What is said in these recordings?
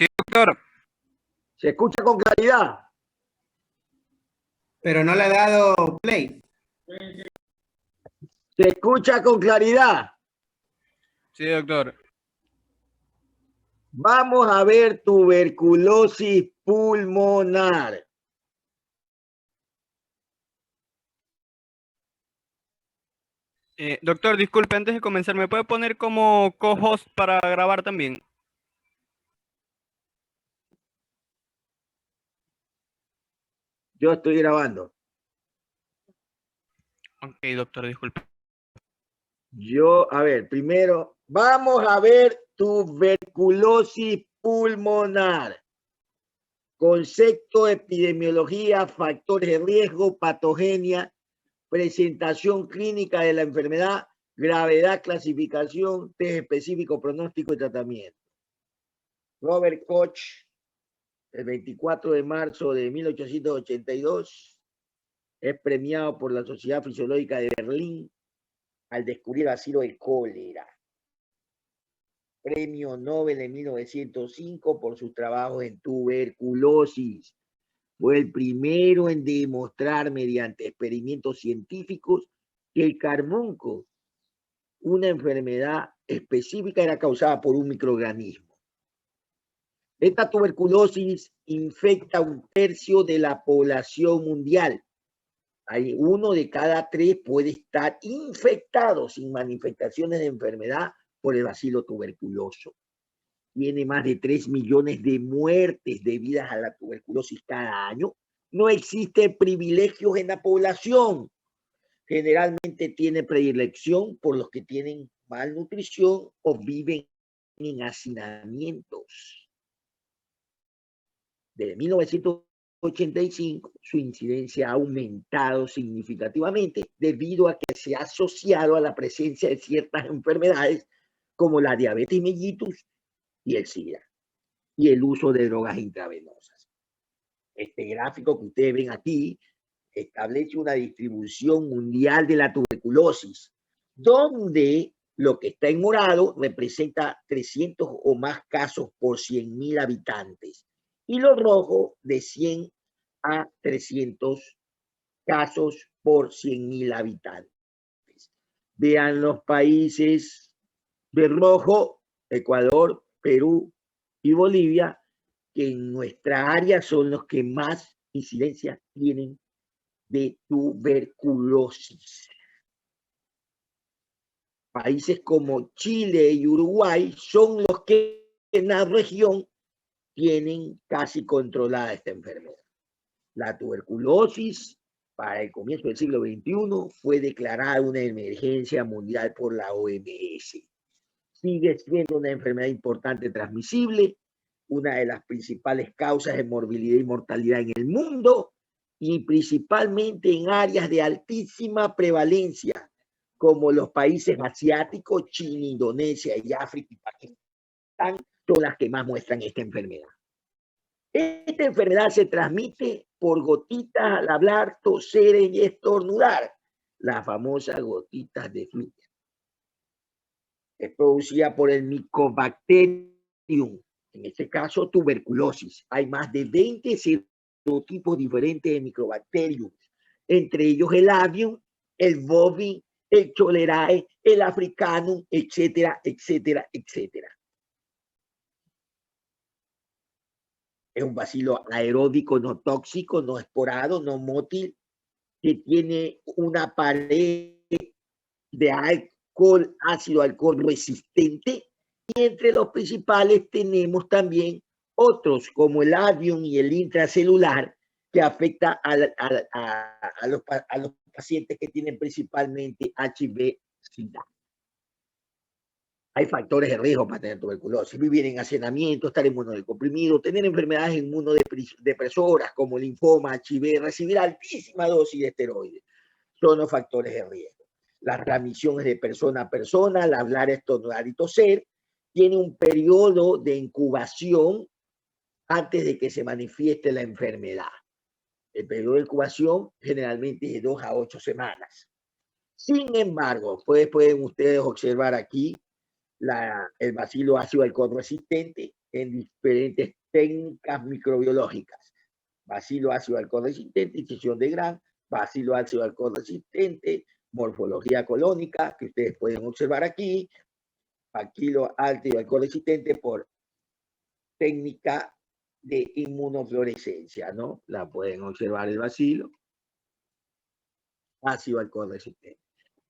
Sí, doctor. ¿Se escucha con claridad? Pero no le ha dado play. ¿Se escucha con claridad? Sí, doctor. Vamos a ver tuberculosis pulmonar. Doctor, disculpe, antes de comenzar, ¿me puede poner como co-host para grabar también? Yo estoy grabando. Ok, doctor, disculpe. A ver, primero, vamos a ver tuberculosis pulmonar. Concepto, epidemiología, factores de riesgo, patogenia, presentación clínica de la enfermedad, gravedad, clasificación, test específico, pronóstico y tratamiento. Robert Koch, el 24 de marzo de 1882, es premiado por la Sociedad Fisiológica de Berlín al descubrir el bacilo del cólera. Premio Nobel en 1905 por sus trabajos en tuberculosis. Fue el primero en demostrar mediante experimentos científicos que el carbunco, una enfermedad específica, era causada por un microorganismo. Esta tuberculosis infecta a 1/3 de la población mundial. Hay 1 de cada 3 puede estar infectado sin manifestaciones de enfermedad por el bacilo tuberculoso. Tiene más de 3 millones de muertes debidas a la tuberculosis cada año. No existen privilegios en la población. Generalmente tiene predilección por los que tienen malnutrición o viven en hacinamientos. Desde 1985, su incidencia ha aumentado significativamente debido a que se ha asociado a la presencia de ciertas enfermedades como la diabetes mellitus y el SIDA, y el uso de drogas intravenosas. Este gráfico que ustedes ven aquí establece una distribución mundial de la tuberculosis, donde lo que está en morado representa 300 o más casos por 100.000 habitantes, y lo rojo de 100 a 300 casos por 100.000 habitantes. Vean los países de rojo: Ecuador, Perú y Bolivia, que en nuestra área son los que más incidencia tienen de tuberculosis. Países como Chile y Uruguay son los que en la región tienen casi controlada esta enfermedad. La tuberculosis para el comienzo del siglo XXI fue declarada una emergencia mundial por la OMS. Sigue siendo una enfermedad importante transmisible, una de las principales causas de morbilidad y mortalidad en el mundo, y principalmente en áreas de altísima prevalencia, como los países asiáticos, China, Indonesia y África y Pakistán, son las que más muestran esta enfermedad. Esta enfermedad se transmite por gotitas al hablar, toser y estornudar, las famosas gotitas de flujo. Es producida por el Mycobacterium, en este caso tuberculosis. Hay más de 20 serotipos diferentes de Mycobacterium, entre ellos el Avium, el Bovi, el Cholerae, el Africanum, etcétera, etcétera, etcétera. Es un bacilo aeróbico no tóxico, no esporado, no mótil, que tiene una pared de ácido alcohol resistente, y entre los principales tenemos también otros como el avión y el intracelular, que afecta a los pacientes que tienen principalmente HIV-Sida. Hay factores de riesgo para tener tuberculosis: vivir en hacinamiento, estar inmunodeprimido, tener enfermedades inmunodepresoras como linfoma, HIV, recibir altísima dosis de esteroides. Son los factores de riesgo. Las transmisiones de persona a persona, al hablar, estornudar y toser, tiene un periodo de incubación antes de que se manifieste la enfermedad. El periodo de incubación generalmente es de 2 a 8 semanas. Sin embargo, pueden ustedes observar aquí el bacilo ácido alcohol resistente, en diferentes técnicas microbiológicas. Bacilo ácido alcohol resistente, infección de Gram, bacilo ácido alcohol resistente, morfología colónica, que ustedes pueden observar aquí, bacilo ácido alcohol resistente por técnica de inmunofluorescencia, ¿no? La pueden observar el bacilo ácido alcohol resistente.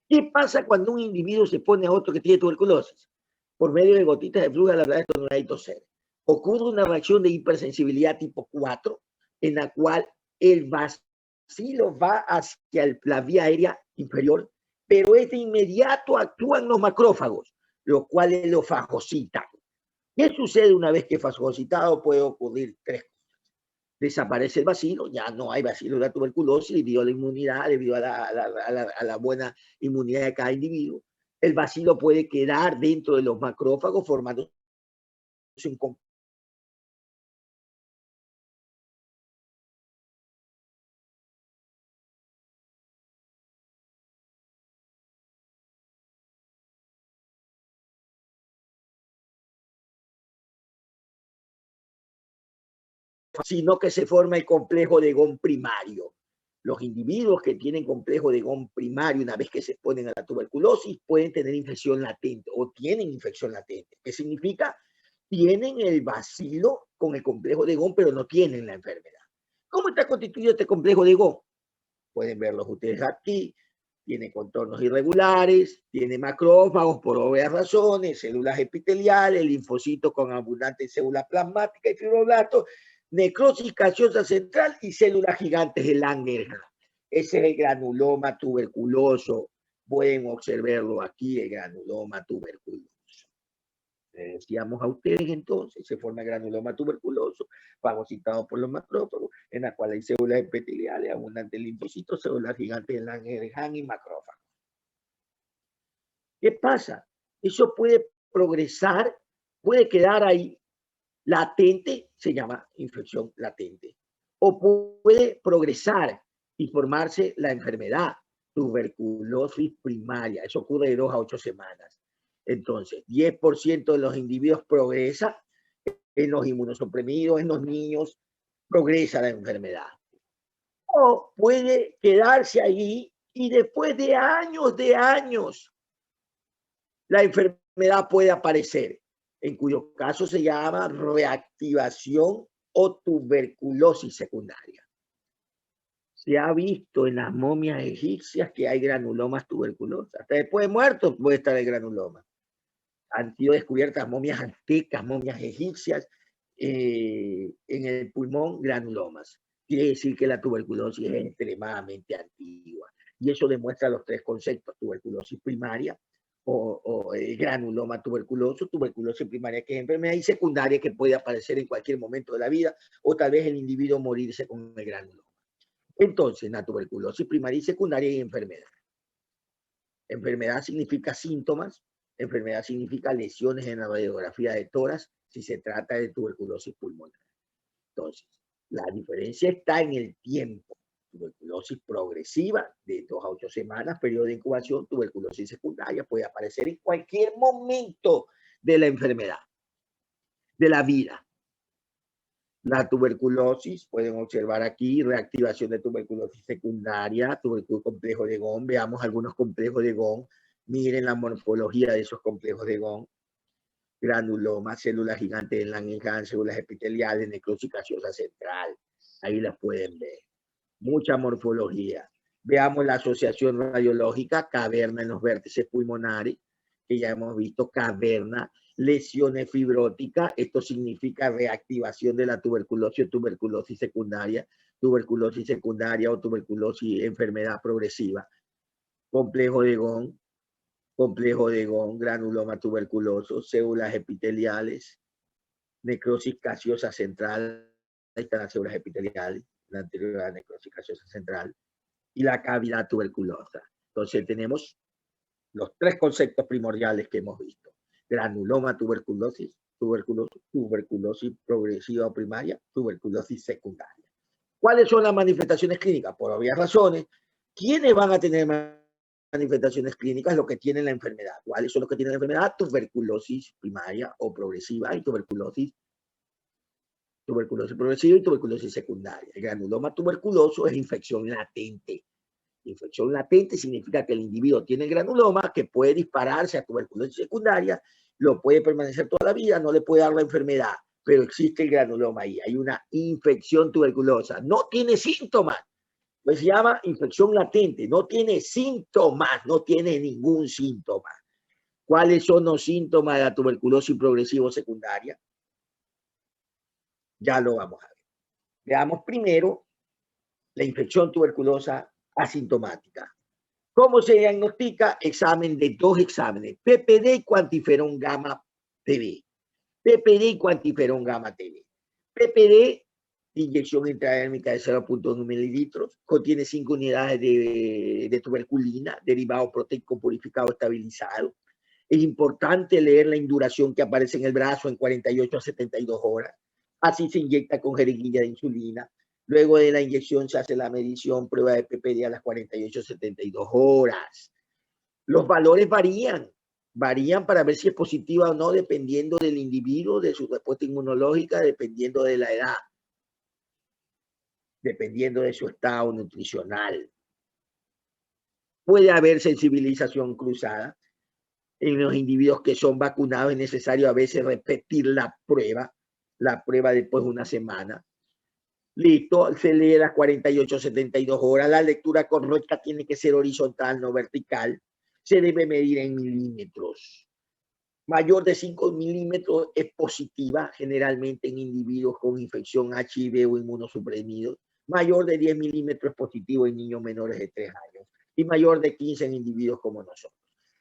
¿Qué pasa cuando un individuo se pone a otro que tiene tuberculosis? Por medio de gotitas de flujo a la verdad estornudar y toser. Ocurre una reacción de hipersensibilidad tipo 4, en la cual el bacilo va hacia la vía aérea inferior, pero de inmediato actúan los macrófagos, los cuales lo fagocitan. ¿Qué sucede una vez que fagocitado? Puede ocurrir tres cosas. Desaparece el bacilo, ya no hay bacilo de la tuberculosis debido a la inmunidad, debido a la buena inmunidad de cada individuo. El bacilo puede quedar dentro de los macrófagos formando un sino que se forma el complejo de Ghon primario. Los individuos que tienen complejo de Ghon primario, una vez que se exponen a la tuberculosis, pueden tener infección latente o tienen infección latente. ¿Qué significa? Tienen el bacilo con el complejo de Ghon, pero no tienen la enfermedad. ¿Cómo está constituido este complejo de Ghon? Pueden verlos ustedes aquí. Tiene contornos irregulares, tiene macrófagos por obvias razones, células epiteliales, linfocitos con abundantes células plasmáticas y fibroblastos, necrosis gaseosa central y células gigantes de Langerhans. Ese es el granuloma tuberculoso. Pueden observarlo aquí, el granuloma tuberculoso. Decíamos a ustedes entonces, se forma el granuloma tuberculoso, fagocitado por los macrófagos, en la cual hay células epiteliales, abundantes linfocitos, células gigantes de Langerhans y macrófagos. ¿Qué pasa? Eso puede progresar, puede quedar ahí latente, se llama infección latente, o puede progresar y formarse la enfermedad, tuberculosis primaria. Eso ocurre de 2 a 8 semanas. Entonces, 10% de los individuos progresa, en los inmunosuprimidos, en los niños, progresa la enfermedad. O puede quedarse allí y después de años, la enfermedad puede aparecer, en cuyo caso se llama reactivación o tuberculosis secundaria. Se ha visto en las momias egipcias que hay granulomas tuberculosos. Hasta después de muertos puede estar el granuloma. Han sido descubiertas momias aztecas, momias egipcias, en el pulmón granulomas. Quiere decir que la tuberculosis es extremadamente antigua. Y eso demuestra los tres conceptos: tuberculosis primaria o granuloma tuberculoso, tuberculosis primaria que es enfermedad, y secundaria que puede aparecer en cualquier momento de la vida, o tal vez el individuo morirse con el granuloma. Entonces, la tuberculosis primaria y secundaria y enfermedad. Enfermedad significa síntomas, enfermedad significa lesiones en la radiografía de tórax si se trata de tuberculosis pulmonar. Entonces, la diferencia está en el tiempo. Tuberculosis progresiva de 2 a 8 semanas, periodo de incubación. Tuberculosis secundaria puede aparecer en cualquier momento de la enfermedad, de la vida. La tuberculosis, pueden observar aquí, reactivación de tuberculosis secundaria, complejo de Ghon. Veamos algunos complejos de Ghon. Miren la morfología de esos complejos de Ghon. Granuloma, células gigantes de Langerhans, células epiteliales, necrosis gaseosa central. Ahí las pueden ver. Mucha morfología. Veamos la asociación radiológica, caverna en los vértices pulmonares, que ya hemos visto, caverna, lesiones fibróticas. Esto significa reactivación de la tuberculosis o tuberculosis secundaria o tuberculosis enfermedad progresiva. Complejo de Ghon, granuloma tuberculoso, células epiteliales, necrosis gaseosa central. Ahí están las células epiteliales, la anterior a la necrosis gaseosa central, y la cavidad tuberculosa. Entonces tenemos los tres conceptos primordiales que hemos visto: granuloma tuberculosis, tuberculosis progresiva o primaria, tuberculosis secundaria. ¿Cuáles son las manifestaciones clínicas? Por obvias razones, ¿quiénes van a tener manifestaciones clínicas? Los que tienen la enfermedad. ¿Cuáles son los que tienen la enfermedad? Tuberculosis primaria o progresiva y tuberculosis tuberculosis progresiva y tuberculosis secundaria. El granuloma tuberculoso es infección latente. Infección latente significa que el individuo tiene granuloma que puede dispararse a tuberculosis secundaria, lo puede permanecer toda la vida, no le puede dar la enfermedad, pero existe el granuloma ahí. Hay una infección tuberculosa. No tiene síntomas. Pues se llama infección latente. No tiene síntomas, no tiene ningún síntoma. ¿Cuáles son los síntomas de la tuberculosis progresiva secundaria? Ya lo vamos a ver. Veamos primero la infección tuberculosa asintomática. ¿Cómo se diagnostica? Examen de dos exámenes, PPD y cuantiferón gamma TV. PPD y cuantiferón gamma TV. PPD, inyección intradérmica de 0.1 mililitros, contiene 5 unidades de tuberculina, derivado proteico purificado estabilizado. Es importante leer la induración que aparece en el brazo en 48 a 72 horas. Así se inyecta con jeringuilla de insulina. Luego de la inyección se hace la medición, prueba de PPD a las 48 a 72 horas. Los valores varían para ver si es positiva o no, dependiendo del individuo, de su respuesta inmunológica, dependiendo de la edad, dependiendo de su estado nutricional. Puede haber sensibilización cruzada. En los individuos que son vacunados es necesario a veces repetir la prueba después de una semana. Listo, se lee las 48 72 horas. La lectura correcta tiene que ser horizontal, no vertical. Se debe medir en milímetros. Mayor de 5 milímetros es positiva, generalmente en individuos con infección HIV o inmunosuprimidos. Mayor de 10 milímetros es positivo en niños menores de 3 años. Y mayor de 15 en individuos como nosotros.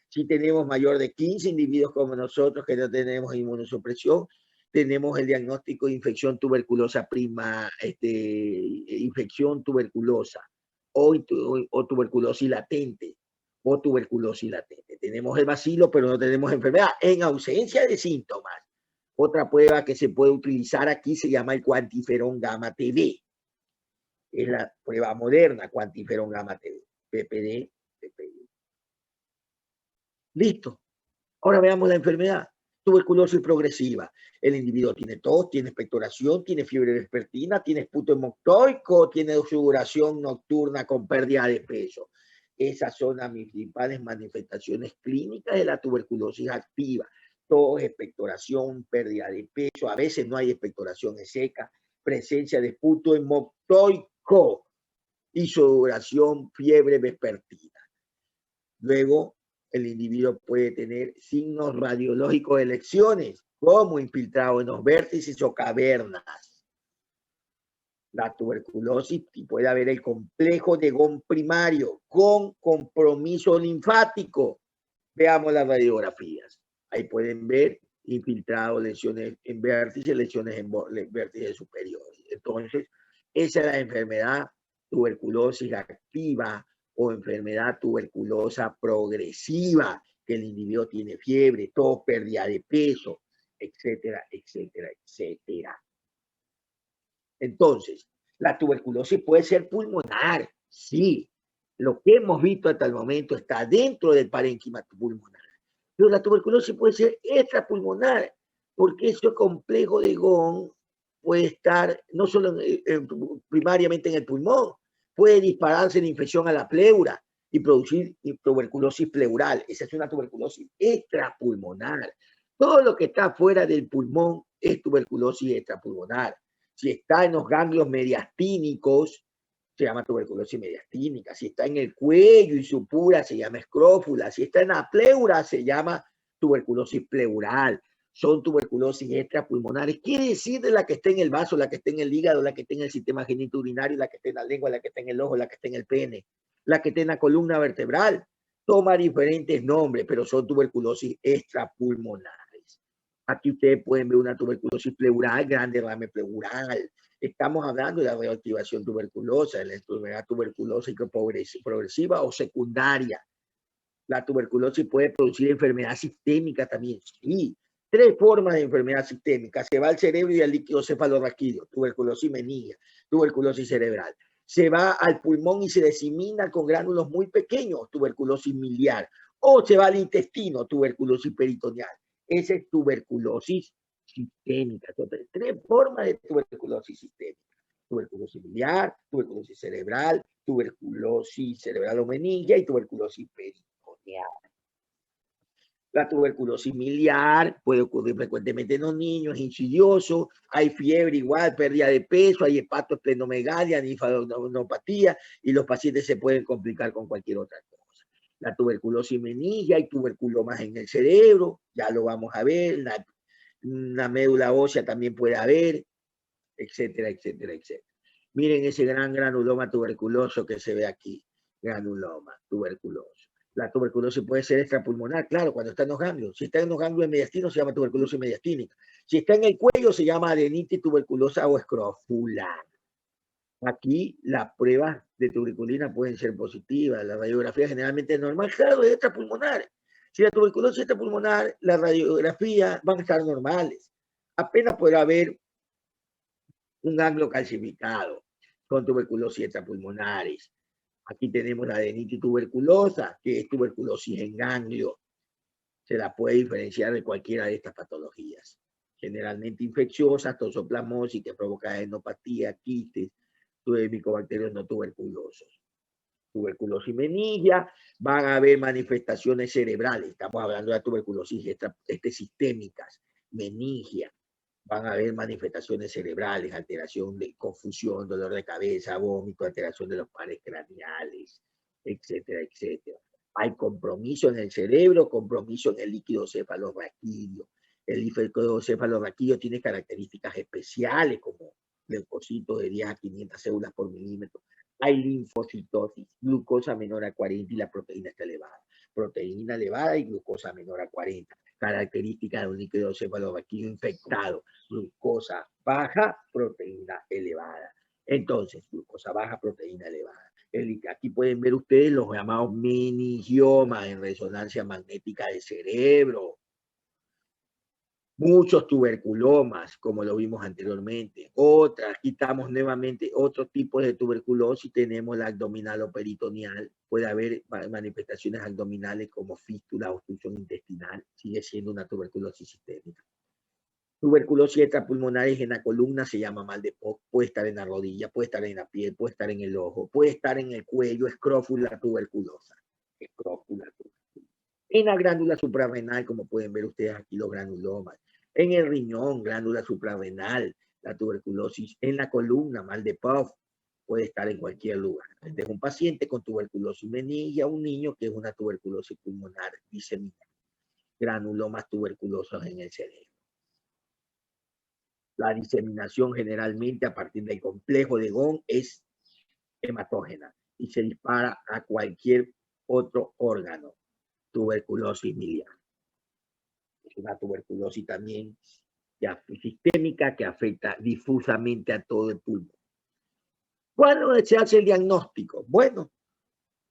Si tenemos mayor de 15 individuos como nosotros que no tenemos inmunosupresión, tenemos el diagnóstico de infección tuberculosa infección tuberculosa o tuberculosis latente o tuberculosis latente. Tenemos el bacilo, pero no tenemos enfermedad en ausencia de síntomas. Otra prueba que se puede utilizar aquí se llama el cuantiferón gamma TV. Es la prueba moderna, cuantiferón gamma TV, PPD. Listo. Ahora veamos la enfermedad. Tuberculosis progresiva. El individuo tiene tos, tiene expectoración, tiene fiebre vespertina, tiene esputo hemoctoico, tiene sudoración nocturna con pérdida de peso. Esas son las principales manifestaciones clínicas de la tuberculosis activa. Tos, expectoración, pérdida de peso. A veces no hay expectoración, es seca. Presencia de esputo hemoctoico y sudoración, fiebre vespertina. Luego, el individuo puede tener signos radiológicos de lesiones, como infiltrado en los vértices o cavernas. La tuberculosis puede haber el complejo de Gon primario con compromiso linfático. Veamos las radiografías. Ahí pueden ver infiltrado, lesiones en vértices, lesiones en vértices superiores. Entonces, esa es la enfermedad tuberculosis activa o enfermedad tuberculosa progresiva, que el individuo tiene fiebre, tos, pérdida de peso, etcétera, etcétera, etcétera. Entonces, la tuberculosis puede ser pulmonar, sí. Lo que hemos visto hasta el momento está dentro del parénquima pulmonar. Pero la tuberculosis puede ser extrapulmonar, porque ese complejo de Gon puede estar no solo primariamente en el pulmón, puede dispararse la infección a la pleura y producir tuberculosis pleural. Esa es una tuberculosis extrapulmonar. Todo lo que está fuera del pulmón es tuberculosis extrapulmonar. Si está en los ganglios mediastínicos, se llama tuberculosis mediastínica. Si está en el cuello y supura, se llama escrófula. Si está en la pleura, se llama tuberculosis pleural. Son tuberculosis extrapulmonares. Quiere decir de la que está en el vaso, la que está en el hígado, la que está en el sistema genitourinario, la que está en la lengua, la que está en el ojo, la que está en el pene, la que está en la columna vertebral. Toma diferentes nombres, pero son tuberculosis extrapulmonares. Aquí ustedes pueden ver una tuberculosis pleural, grande derrame pleural. Estamos hablando de la reactivación tuberculosa, de la enfermedad tuberculósica progresiva o secundaria. La tuberculosis puede producir enfermedad sistémica también, sí. 3 formas de enfermedad sistémica. Se va al cerebro y al líquido cefalorraquídeo, tuberculosis meningia, tuberculosis cerebral. Se va al pulmón y se disemina con gránulos muy pequeños, tuberculosis miliar. O se va al intestino, tuberculosis peritoneal. Esa es tuberculosis sistémica. Entonces, tres formas de tuberculosis sistémica. Tuberculosis biliar, tuberculosis cerebral o meningia y tuberculosis peritoneal. La tuberculosis miliar puede ocurrir frecuentemente en los niños, es insidioso, hay fiebre igual, pérdida de peso, hay hepatoesplenomegalia, linfadenopatía y los pacientes se pueden complicar con cualquier otra cosa. La tuberculosis meningia, hay tuberculomas en el cerebro, ya lo vamos a ver, una médula ósea también puede haber, etcétera, etcétera, etcétera. Miren ese gran granuloma tuberculoso que se ve aquí, granuloma tuberculoso. La tuberculosis puede ser extrapulmonar, claro, cuando está en los ganglios. Si está en los ganglios mediastinos se llama tuberculosis mediastínica. Si está en el cuello se llama adenitis tuberculosa o escrofular. Aquí las pruebas de tuberculina pueden ser positivas, la radiografía generalmente es normal, claro, es extrapulmonar. Si la tuberculosis es extrapulmonar, la radiografía van a estar normales. Apenas podrá haber un ganglio calcificado con tuberculosis extrapulmonares. Aquí tenemos la adenitis tuberculosa, que es tuberculosis en ganglio. Se la puede diferenciar de cualquiera de estas patologías. Generalmente infecciosas, toxoplasmosis que provoca adenopatía, quistes, micobacterios no tuberculosos. Tuberculosis meningia, van a haber manifestaciones cerebrales. Estamos hablando de la tuberculosis sistémicas, meningia. Van a haber manifestaciones cerebrales, alteración de confusión, dolor de cabeza, vómito, alteración de los pares craneales, etcétera, etcétera. Hay compromiso en el cerebro, compromiso en el líquido cefalorraquídeo. El líquido cefalorraquídeo tiene características especiales como leucocitos de 10 a 500 células por milímetro. Hay linfocitosis, glucosa menor a 40 y la proteína está elevada. Proteína elevada y glucosa menor a 40. Características de un líquido cefalorraquídeo infectado. Glucosa baja, proteína elevada. Entonces, glucosa baja, proteína elevada. Aquí pueden ver ustedes los llamados meningiomas en resonancia magnética del cerebro. Muchos tuberculomas, como lo vimos anteriormente. Aquí estamos nuevamente otros tipos de tuberculosis. Tenemos la abdominal o peritoneal. Puede haber manifestaciones abdominales como fístula, obstrucción intestinal. Sigue siendo una tuberculosis sistémica. Tuberculosis extrapulmonares en la columna se llama mal de Poc. Puede estar en la rodilla, puede estar en la piel, puede estar en el ojo, puede estar en el cuello, escrófula tuberculosa. Escrófula tuberculosa. En la glándula suprarrenal, como pueden ver ustedes aquí los granulomas. En el riñón, glándula suprarrenal, la tuberculosis. En la columna, mal de Poc, puede estar en cualquier lugar. Este es un paciente con tuberculosis meningia, un niño que es una tuberculosis pulmonar diseminada. Granulomas tuberculosos en el cerebro. La diseminación generalmente a partir del complejo de Ghon es hematógena y se dispara a cualquier otro órgano. Tuberculosis miliar. Es una tuberculosis también sistémica que afecta difusamente a todo el pulmón. ¿Cuándo se hace el diagnóstico? Bueno,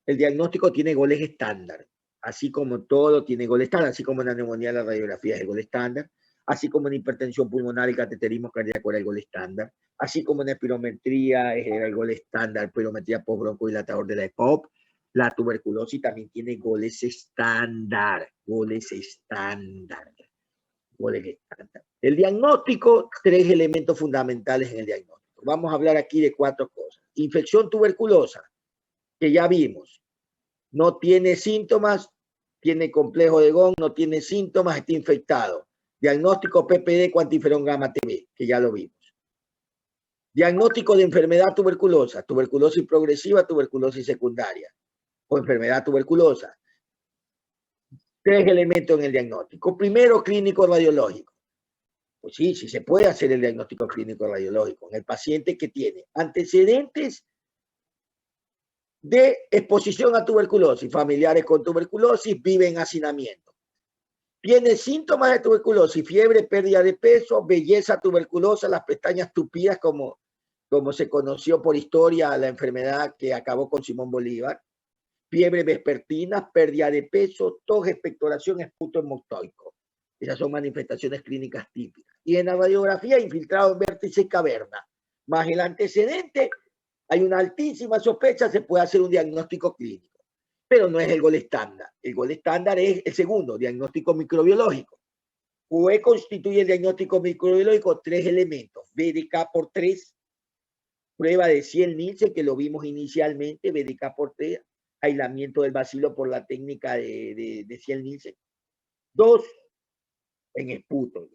el diagnóstico tiene goles estándar. Así como todo tiene goles estándar, así como en la neumonía la radiografía es el gol estándar, así como en hipertensión pulmonar y cateterismo cardíaco era el gol estándar, así como en espirometría era el gol estándar, espirometría postbroncodilatador de la EPOP, la tuberculosis también tiene goles estándar, goles estándar, goles estándar. El diagnóstico, 3 elementos fundamentales en el diagnóstico. Vamos a hablar aquí de 4 cosas. Infección tuberculosa, que ya vimos, no tiene síntomas, tiene complejo de Ghon, no tiene síntomas, está infectado. Diagnóstico PPD cuantiferón gamma TB, que ya lo vimos. Diagnóstico de enfermedad tuberculosa, tuberculosis progresiva, tuberculosis secundaria o enfermedad tuberculosa. 3 elementos en el diagnóstico. Primero, clínico radiológico. Pues sí, sí se puede hacer el diagnóstico clínico radiológico en el paciente que tiene antecedentes de exposición a tuberculosis, familiares con tuberculosis, vive en hacinamiento. Tiene síntomas de tuberculosis, fiebre, pérdida de peso, belleza tuberculosa, las pestañas tupidas como se conoció por historia la enfermedad que acabó con Simón Bolívar, fiebre vespertina, pérdida de peso, tos, expectoración, esputo hemoctoico. Esas son manifestaciones clínicas típicas. Y en la radiografía, infiltrado en vértice y caverna, más el antecedente, hay una altísima sospecha, se puede hacer un diagnóstico clínico, pero no es el gol estándar. El gol estándar es el segundo, diagnóstico microbiológico. ¿Qué constituye el diagnóstico microbiológico? 3 elementos. BDK por 3, prueba de Ziel-Nielsen, que lo vimos inicialmente, BDK por 3, aislamiento del bacilo por la técnica de Ziel-Nielsen. 2, en esputo.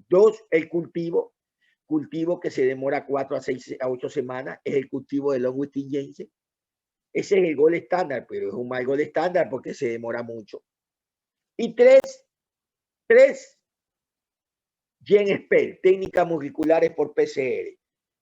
2, el cultivo que se demora 4 a 6 a 8 semanas, es el cultivo de Long-Witting-Jensen. Ese es el gol estándar, pero es un mal gol estándar porque se demora mucho. Y 3, GenSpell, técnicas moleculares por PCR,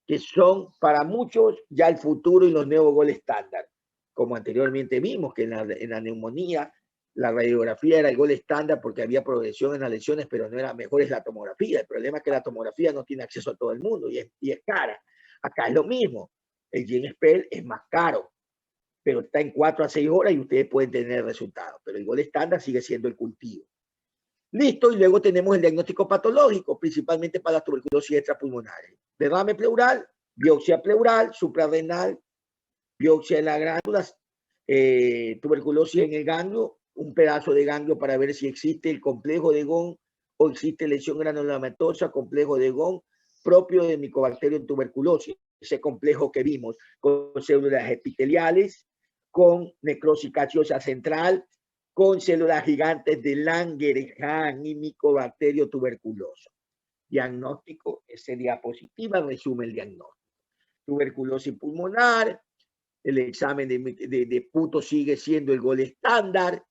que son para muchos ya el futuro y los nuevos gol estándar. Como anteriormente vimos que en la neumonía la radiografía era el gol estándar porque había progresión en las lesiones, pero no era mejor es la tomografía. El problema es que la tomografía no tiene acceso a todo el mundo y es cara. Acá es lo mismo. El GenSpell es más caro, pero está en 4 a 6 horas y ustedes pueden tener resultados. Pero el gol estándar sigue siendo el cultivo. Listo, y luego tenemos el diagnóstico patológico, principalmente para las tuberculosis extrapulmonares. Derrame pleural, biopsia pleural, suprarrenal, biopsia de las glándulas, tuberculosis en el ganglio, un pedazo de ganglio para ver si existe el complejo de Ghon o existe lesión granulomatosa, complejo de Ghon propio de Mycobacterium tuberculosis, ese complejo que vimos con células epiteliales, con necrosis casiosa central, con células gigantes de Langerhans y Mycobacterium tuberculoso. Diagnóstico, esa diapositiva resume el diagnóstico. Tuberculosis pulmonar, el examen de puto sigue siendo el gol estándar,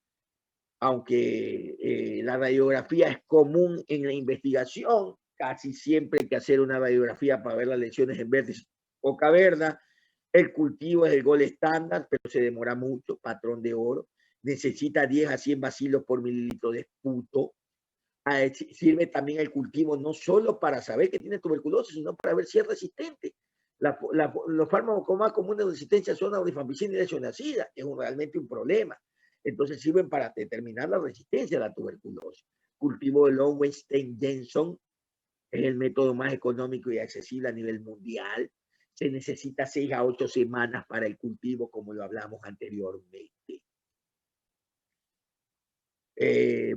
aunque la radiografía es común en la investigación, casi siempre hay que hacer una radiografía para ver las lesiones en vértice o caverna. El cultivo es el gol estándar, pero se demora mucho, patrón de oro. Necesita 10 a 100 bacilos por mililitro de esputo. Sirve también el cultivo no solo para saber que tiene tuberculosis, sino para ver si es resistente. Los fármacos más comunes de resistencia son la rifampicina y la isoniazida, es realmente un problema. Entonces sirven para determinar la resistencia a la tuberculosis. Cultivo de Long-Witting-Jensen es el método más económico y accesible a nivel mundial. Se necesita 6 a 8 semanas para el cultivo, como lo hablamos anteriormente. Es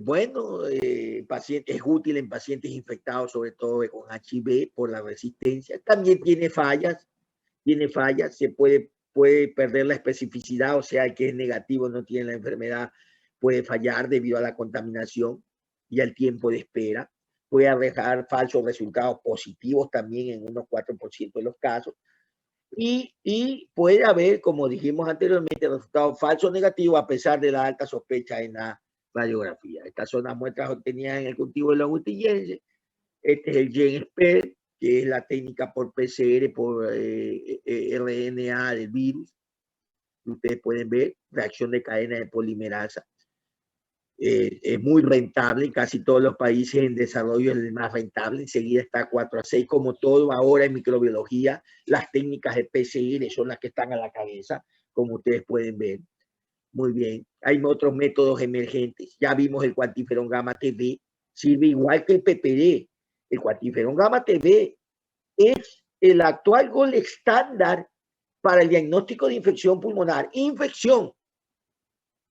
útil en pacientes infectados, sobre todo con HIV, por la resistencia. También tiene fallas, se puede perder la especificidad, o sea, el que es negativo, no tiene la enfermedad, puede fallar debido a la contaminación y al tiempo de espera. Puede arrojar falsos resultados positivos también en unos 4% de los casos. Y puede haber, como dijimos anteriormente, resultados falsos negativos a pesar de la alta sospecha en la radiografía. Estas son las muestras obtenidas en el cultivo de Long-Witting-Jensen. Este es el GenSpell, que es la técnica por PCR, por RNA del virus. Ustedes pueden ver, reacción de cadena de polimerasa. Es muy rentable, en casi todos los países en desarrollo es el más rentable, enseguida está 4 a 6, como todo ahora en microbiología, las técnicas de PCR son las que están a la cabeza, como ustedes pueden ver. Muy bien, hay otros métodos emergentes, ya vimos el cuantiferón gamma TV, sirve igual que el PPD. El cuantiferón gamma TV es el actual gol estándar para el diagnóstico de infección pulmonar. Infección.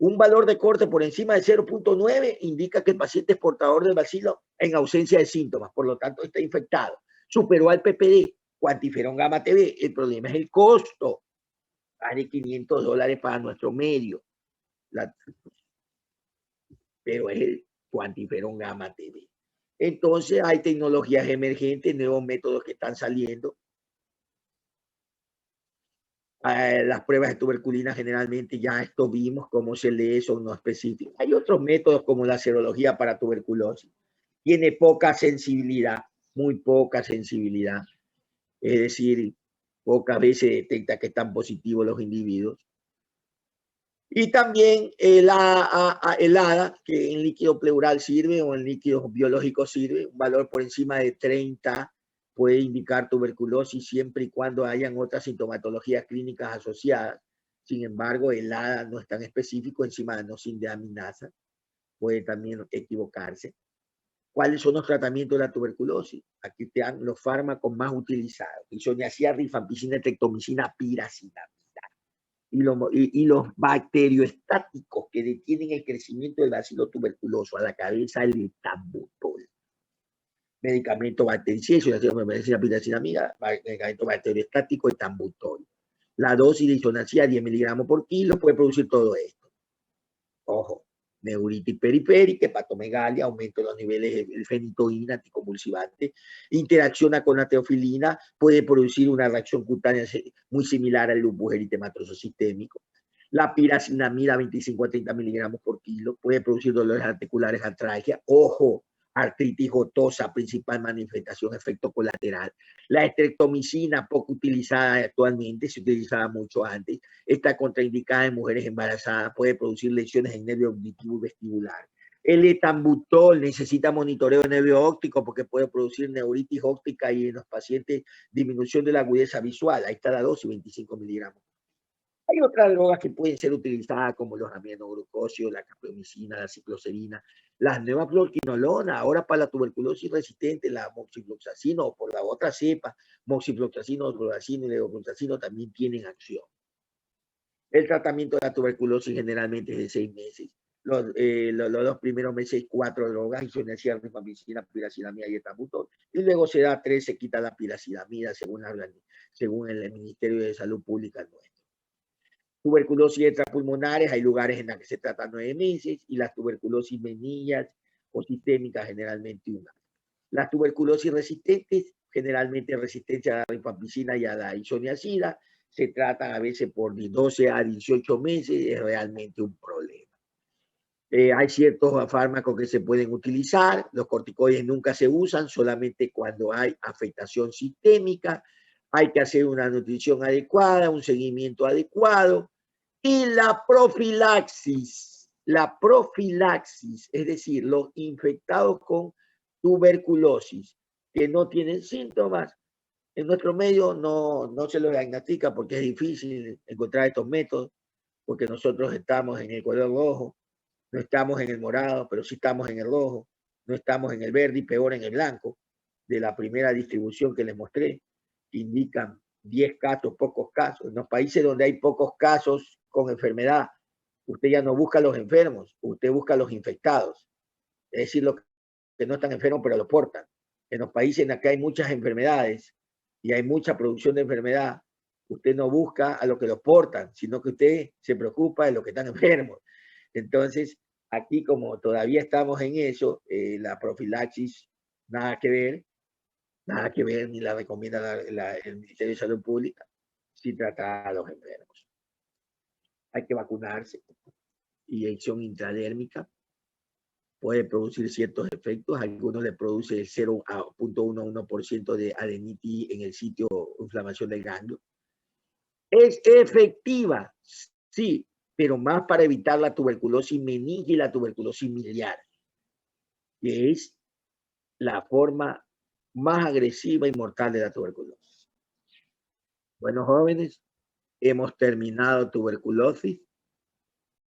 Un valor de corte por encima de 0.9 indica que el paciente es portador del bacilo en ausencia de síntomas, por lo tanto está infectado. Superó al PPD, cuantiferón gamma TV. El problema es el costo. Vale $500 para nuestro medio. Pero es el cuantiferón gamma TV. Entonces hay tecnologías emergentes, nuevos métodos que están saliendo. Las pruebas de tuberculina generalmente ya esto vimos cómo se lee, son no específicos. Hay otros métodos como la serología para tuberculosis. Tiene poca sensibilidad, muy poca sensibilidad. Es decir, pocas veces detecta que están positivos los individuos. Y también el ADA, que en líquido pleural sirve o en líquido biológico sirve, un valor por encima de 30 puede indicar tuberculosis siempre y cuando hayan otras sintomatologías clínicas asociadas. Sin embargo, el ADA no es tan específico, encima de no sin deaminasa, puede también equivocarse. ¿Cuáles son los tratamientos de la tuberculosis? Aquí te dan los fármacos más utilizados: isoniazida, rifampicina, tectomicina, piracina. Y los bacterioestáticos que detienen el crecimiento del bacilo tuberculoso, a la cabeza el etambutol. medicamento bactericida, medicina piracinamida, medicamento bacteriostático, etambutol. La dosis de isoniazida 10 miligramos por kilo puede producir todo esto. Ojo, neuritis periférica, hepatomegalia, aumento de los niveles de fenitoína, anticonvulsivante, interacciona con la teofilina, puede producir una reacción cutánea muy similar al lupus eritematoso sistémico. La piracinamida 25 a 30 miligramos por kilo puede producir dolores articulares, artralgia. Ojo, artritis gotosa, principal manifestación, efecto colateral. La estreptomicina, poco utilizada actualmente, se utilizaba mucho antes, está contraindicada en mujeres embarazadas, puede producir lesiones en nervio auditivo y vestibular. El etambutol necesita monitoreo de nervio óptico porque puede producir neuritis óptica y en los pacientes disminución de la agudeza visual. Ahí está la dosis, 25 miligramos. Hay otras drogas que pueden ser utilizadas como los aminoglucósidos, la capromicina, la cicloserina, las nuevas fluoroquinolonas, ahora para la tuberculosis resistente, la moxifloxacino o por la otra cepa, moxifloxacino, fluoxacino y levofloxacino también tienen acción. El tratamiento de la tuberculosis generalmente es de 6 meses. Los primeros meses 4 drogas, isoniazida, rifampicina, piracinamida y etambutol, y luego se da 3, se quita la piracinamida según el Ministerio de Salud Pública nuestro. Tuberculosis extrapulmonares, hay lugares en los que se tratan 9 meses, y las tuberculosis benignas o sistémicas generalmente 1 año. Las tuberculosis resistentes, generalmente resistencia a la rifampicina y a la isoniazida, se tratan a veces por 12 a 18 meses, es realmente un problema. Hay ciertos fármacos que se pueden utilizar, los corticoides nunca se usan, solamente cuando hay afectación sistémica, hay que hacer una nutrición adecuada, un seguimiento adecuado, y la profilaxis, es decir, los infectados con tuberculosis que no tienen síntomas, en nuestro medio no se los diagnostica porque es difícil encontrar estos métodos, porque nosotros estamos en el color rojo, no estamos en el morado, pero sí estamos en el rojo, no estamos en el verde y peor en el blanco, de la primera distribución que les mostré, que indican 10 casos, pocos casos. En los países donde hay pocos casos con enfermedad, usted ya no busca a los enfermos, usted busca a los infectados, es decir, los que no están enfermos pero lo portan. En los países en los que hay muchas enfermedades y hay mucha producción de enfermedad, usted no busca a los que los portan, sino que usted se preocupa de los que están enfermos. Entonces, aquí como todavía estamos en eso, la profilaxis, nada que ver, ni la recomienda el Ministerio de Salud Pública, si trata a los enfermos. Hay que vacunarse. Inyección intradérmica puede producir ciertos efectos, algunos le produce 0.11% de adenitis en el sitio de inflamación del ganglio. ¿Es efectiva? Sí, pero más para evitar la tuberculosis meningia y la tuberculosis miliar, que es la forma más agresiva y mortal de la tuberculosis. Bueno, jóvenes, hemos terminado tuberculosis.